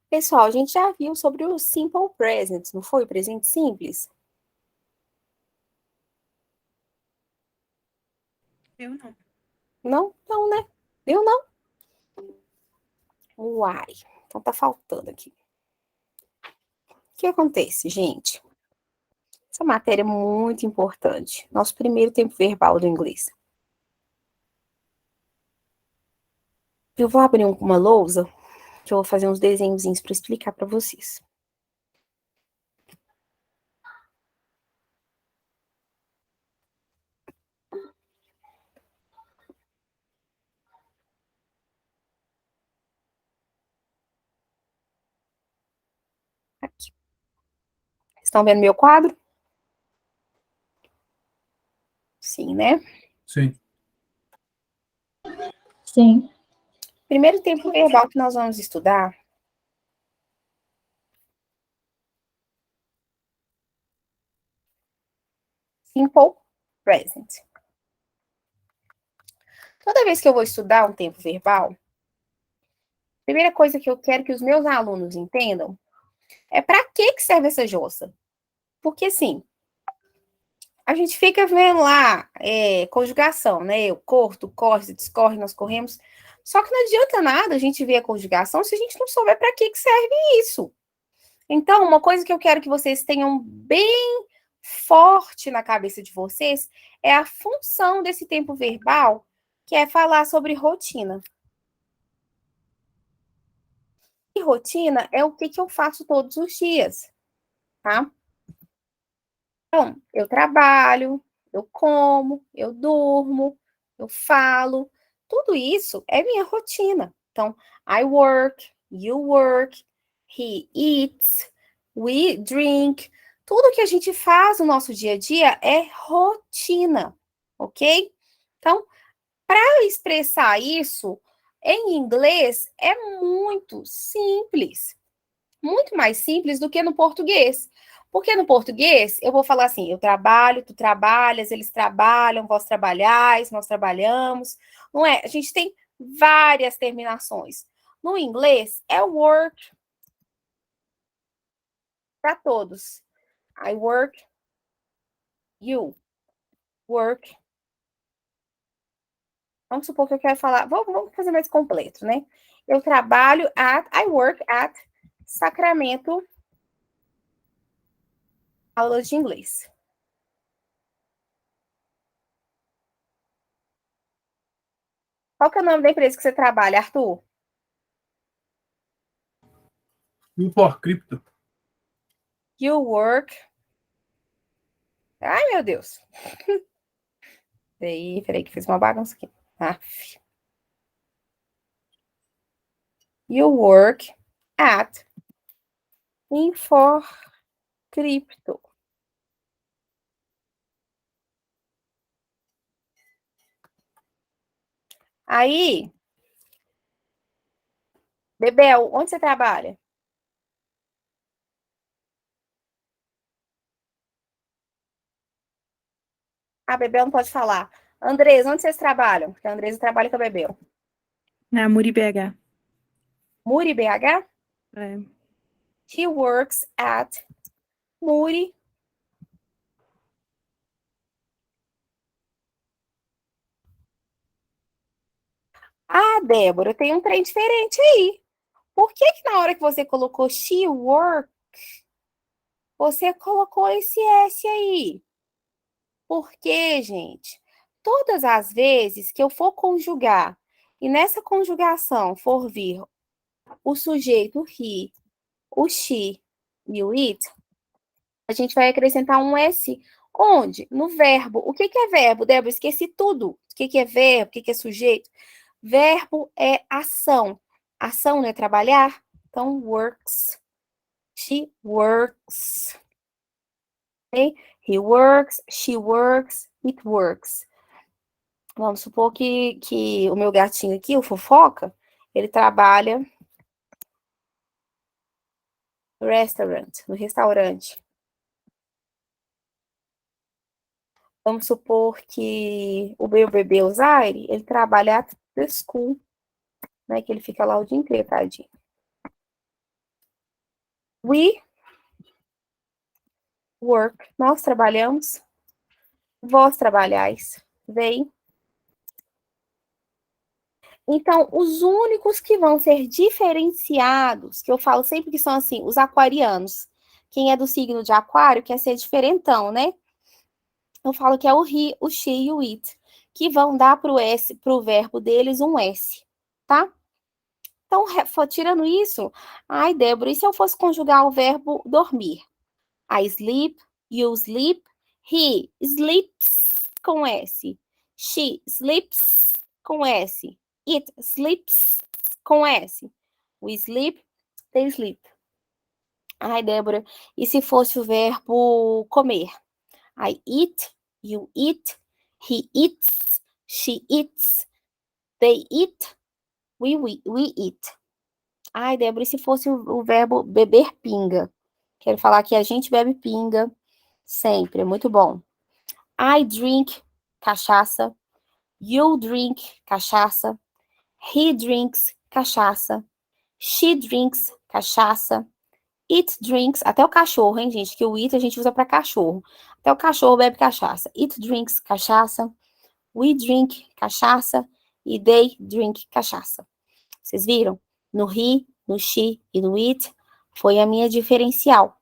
Pessoal, a gente já viu sobre o simple present, não foi? O presente simples? Eu não. Não? Não, né? Viu, não? Uai, então tá faltando aqui. O que acontece, gente? Essa matéria é muito importante. Nosso primeiro tempo verbal do inglês. Eu vou abrir uma lousa, que eu vou fazer uns desenhozinhos para explicar para vocês. Aqui. Estão vendo meu quadro? Sim, né? Sim. Sim. Primeiro tempo verbal que nós vamos estudar simple present. Toda vez que eu vou estudar um tempo verbal, a primeira coisa que eu quero que os meus alunos entendam é para que serve essa jossa. Porque, assim, a gente fica vendo lá conjugação, né? Eu corro, tu corre, se discorre, nós corremos. Só que não adianta nada a gente ver a conjugação se a gente não souber para que serve isso. Então, uma coisa que eu quero que vocês tenham bem forte na cabeça de vocês é a função desse tempo verbal, que é falar sobre rotina. E rotina é o que eu faço todos os dias, tá? Então, eu trabalho, eu como, eu durmo, eu falo, tudo isso é minha rotina. Então, I work, you work, he eats, we drink. Tudo que a gente faz no nosso dia a dia é rotina, ok? Então, para expressar isso em inglês é muito simples. Muito mais simples do que no português. Porque no português, eu vou falar assim, eu trabalho, tu trabalhas, eles trabalham, vós trabalhais, nós trabalhamos. Não é? A gente tem várias terminações. No inglês, é work para todos. I work, you work. Vamos supor que eu quero falar, vamos fazer mais completo, né? Eu trabalho I work at Sacramento Aulas de Inglês. Qual que é o nome da empresa que você trabalha, Arthur? Import Crypto. You work. Ai, meu Deus. Peraí, que fiz uma bagunça aqui. You work at Infor Crypto. Aí, Bebel, onde você trabalha? Ah, Bebel não pode falar. Andresa, onde vocês trabalham? Porque a Andresa trabalha com a Bebel. Na Muri BH. Muri, BH? É. He works at Muri. Ah, Débora, tem um trem diferente aí. Por que que na hora que você colocou she work, você colocou esse S aí? Porque, gente, todas as vezes que eu for conjugar e nessa conjugação for vir o sujeito he, o she e o it, a gente vai acrescentar um S onde? No verbo. O que é verbo, Débora? Esqueci tudo. O que é verbo? O que é sujeito? Verbo é ação. Ação não é trabalhar? Então, works. She works. Okay? He works, she works, it works. Vamos supor que o meu gatinho aqui, o Fofoca, ele trabalha no restaurante. Vamos supor que o meu bebê, o Zaire, ele trabalha at the school, né? Que ele fica lá o dia inteiro, tadinho. We work. Nós trabalhamos. Vós trabalhais. They. Então, os únicos que vão ser diferenciados, que eu falo sempre que são assim, os aquarianos. Quem é do signo de aquário quer ser diferentão, né? Eu falo que é o he, o she e o it, que vão dar para o S, para o verbo deles um S, tá? Então, tirando isso, ai, Débora, e se eu fosse conjugar o verbo dormir? I sleep, you sleep, he sleeps com S, she sleeps com S, it sleeps com S, we sleep, they sleep. Ai, Débora, e se fosse o verbo comer? I eat, you eat, he eats, she eats, they eat, we eat. Ai, Débora, e se fosse o verbo beber pinga? Quero falar que a gente bebe pinga sempre, é muito bom. I drink cachaça, you drink cachaça, he drinks cachaça, she drinks cachaça, it drinks, até o cachorro, hein, gente, que o it a gente usa para cachorro. Até o cachorro bebe cachaça. It drinks cachaça, we drink cachaça e they drink cachaça. Vocês viram? No he, no she e no it foi a minha diferencial.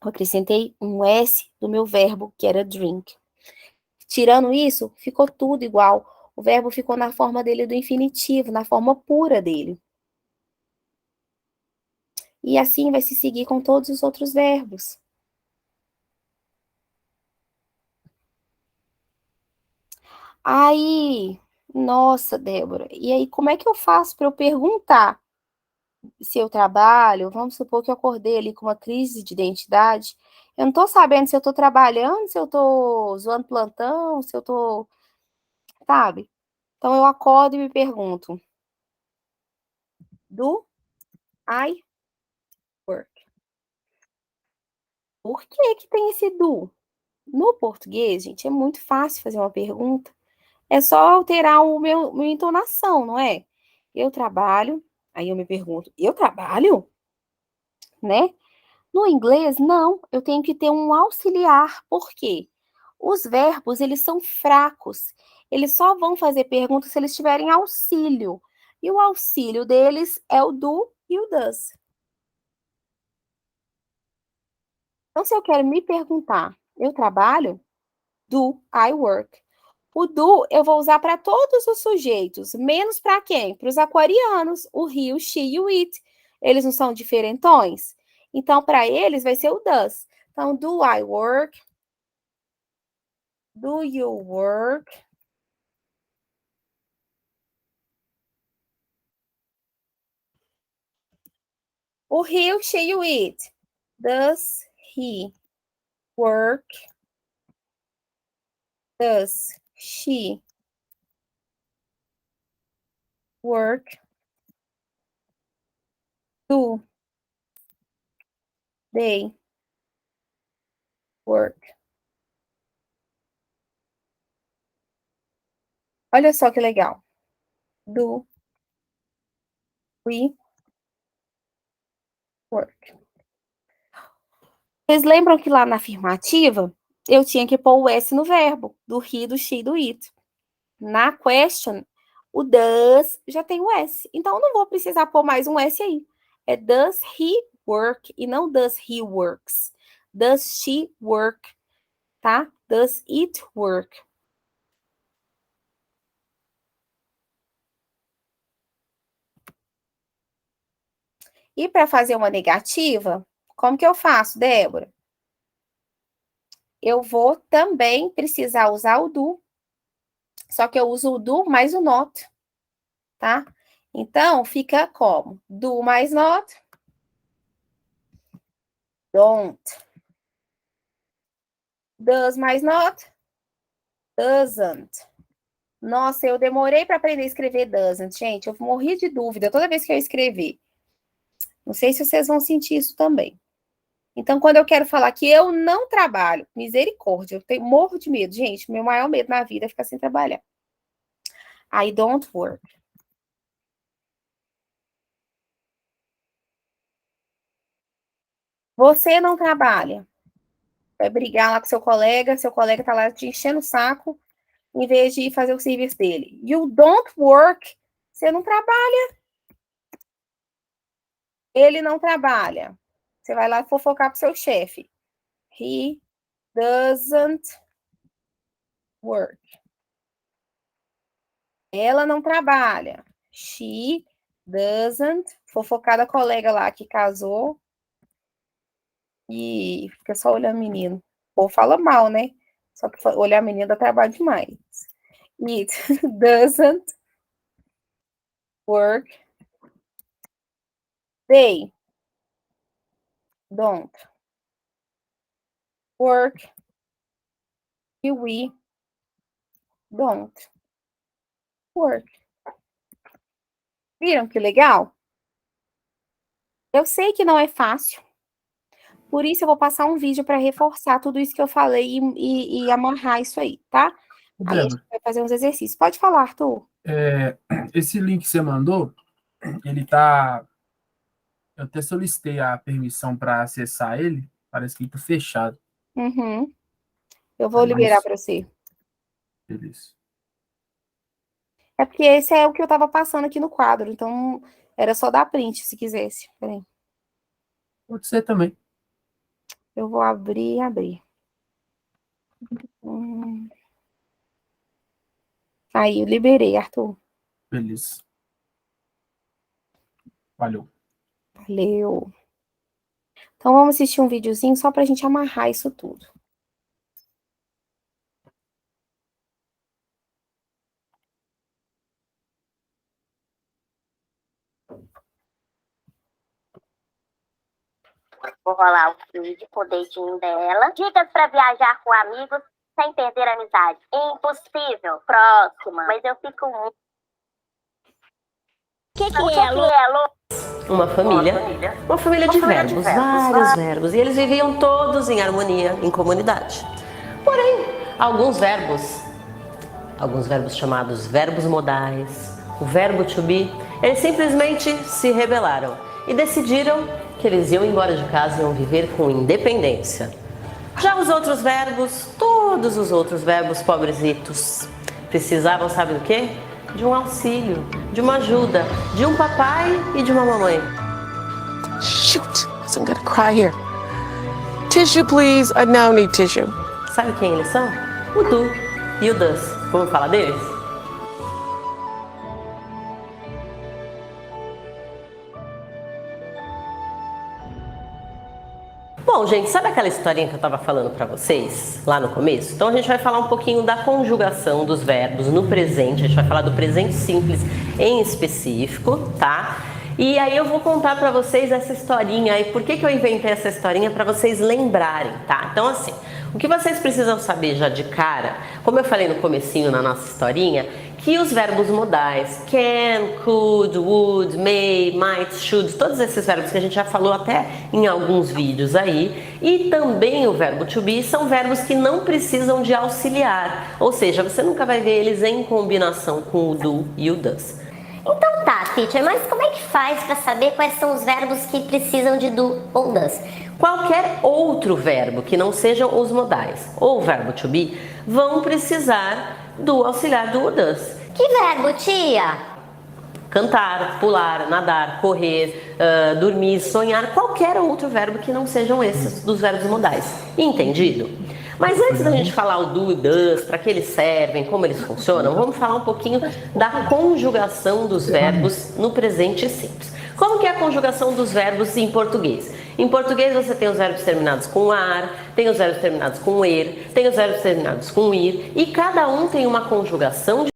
Eu acrescentei um S do meu verbo, que era drink. Tirando isso, ficou tudo igual. O verbo ficou na forma dele do infinitivo, na forma pura dele. E assim vai se seguir com todos os outros verbos. Aí, nossa, Débora, e aí como é que eu faço para eu perguntar se eu trabalho? Vamos supor que eu acordei ali com uma crise de identidade. Eu não tô sabendo se eu tô trabalhando, se eu tô zoando plantão, se eu tô, sabe? Então eu acordo e me pergunto: do I work? Por que que tem esse do? No português, gente, é muito fácil fazer uma pergunta. É só alterar o minha entonação, não é? Eu trabalho, aí eu me pergunto, eu trabalho? Né? No inglês, não, eu tenho que ter um auxiliar. Por quê? Os verbos, eles são fracos. Eles só vão fazer perguntas se eles tiverem auxílio. E o auxílio deles é o do e o does. Então, se eu quero me perguntar, eu trabalho? Do I work? O do eu vou usar para todos os sujeitos, menos para quem? Para os aquarianos, o he, o she e o it. Eles não são diferentões? Então, para eles vai ser o does. Então, do I work? Do you work? O he, o she e o it. Does he work? Does she work? Do they work? Olha só que legal. Do we work? Vocês lembram que lá na afirmativa eu tinha que pôr o S no verbo, do he, do she, do it. Na question, o does já tem o S. Então, eu não vou precisar pôr mais um S aí. É does he work e não does he works. Does she work, tá? Does it work? E para fazer uma negativa, como que eu faço, Débora? Eu vou também precisar usar o do, só que eu uso o do mais o not, tá? Então, fica como? Do mais not, don't. Does mais not, doesn't. Nossa, eu demorei para aprender a escrever doesn't, gente. Eu morri de dúvida toda vez que eu escrevi. Não sei se vocês vão sentir isso também. Então, quando eu quero falar que eu não trabalho, misericórdia, morro de medo, gente. Meu maior medo na vida é ficar sem trabalhar. I don't work. Você não trabalha. Vai brigar lá com seu colega tá lá te enchendo o saco, em vez de ir fazer o serviço dele. You don't work. Você não trabalha. Ele não trabalha. Você vai lá fofocar pro seu chefe. He doesn't work. Ela não trabalha. She doesn't. Fofocar da colega lá que casou. E fica só olhando o menino. Ou fala mal, né? Só que olhar a menina dá trabalho demais. It doesn't work. They don't work. E we don't work. Viram que legal? Eu sei que não é fácil. Por isso eu vou passar um vídeo para reforçar tudo isso que eu falei e amarrar isso aí, tá? Aí a gente vai fazer uns exercícios. Pode falar, Arthur. Esse link que você mandou, ele tá... Eu até solicitei a permissão para acessar ele. Parece que ele tá fechado. Uhum. Eu vou liberar para você. Beleza. É porque esse é o que eu tava passando aqui no quadro, então era só dar print se quisesse. Peraí. Pode ser também. Eu vou abrir. Aí, eu liberei, Arthur. Beleza. Valeu. Valeu. Então, vamos assistir um videozinho só pra gente amarrar isso tudo. Vou rolar o vídeo com o dedinho dela. Dicas para viajar com amigos sem perder a amizade. Impossível. Próxima. Mas eu fico muito... O que é, Lu? Uma família de verbos, vários verbos, e eles viviam todos em harmonia, em comunidade. Porém, alguns verbos chamados verbos modais, o verbo to be, eles simplesmente se rebelaram e decidiram que eles iam embora de casa e iam viver com independência. Já os outros verbos, todos os outros verbos pobrezitos, precisavam, sabe do quê? De um auxílio, de uma ajuda, de um papai e de uma mamãe. Shoot, I'm gonna cry here. Tissue, please. I now need tissue. Sabe quem eles são? O do e o does. Vamos falar deles? Bom, gente, sabe aquela historinha que eu estava falando para vocês lá no começo? Então a gente vai falar um pouquinho da conjugação dos verbos no presente, a gente vai falar do presente simples em específico, tá? E aí eu vou contar para vocês essa historinha e por que eu inventei essa historinha para vocês lembrarem, tá? Então assim, o que vocês precisam saber já de cara, como eu falei no comecinho na nossa historinha, que os verbos modais, can, could, would, may, might, should, todos esses verbos que a gente já falou até em alguns vídeos aí, e também o verbo to be, são verbos que não precisam de auxiliar, ou seja, você nunca vai ver eles em combinação com o do e o does. Então tá, teacher, mas como é que faz para saber quais são os verbos que precisam de do ou does? Qualquer outro verbo que não sejam os modais ou o verbo to be vão precisar do auxiliar do does. Que verbo, tia? Cantar, pular, nadar, correr, dormir, sonhar, qualquer outro verbo que não sejam esses dos verbos modais. Entendido? Mas antes da gente falar o do e does, para que eles servem, como eles funcionam, vamos falar um pouquinho da conjugação dos verbos no presente simples. Como que é a conjugação dos verbos em português? Em português você tem os verbos terminados com ar, tem os verbos terminados com er, tem os verbos terminados com ir, e cada um tem uma conjugação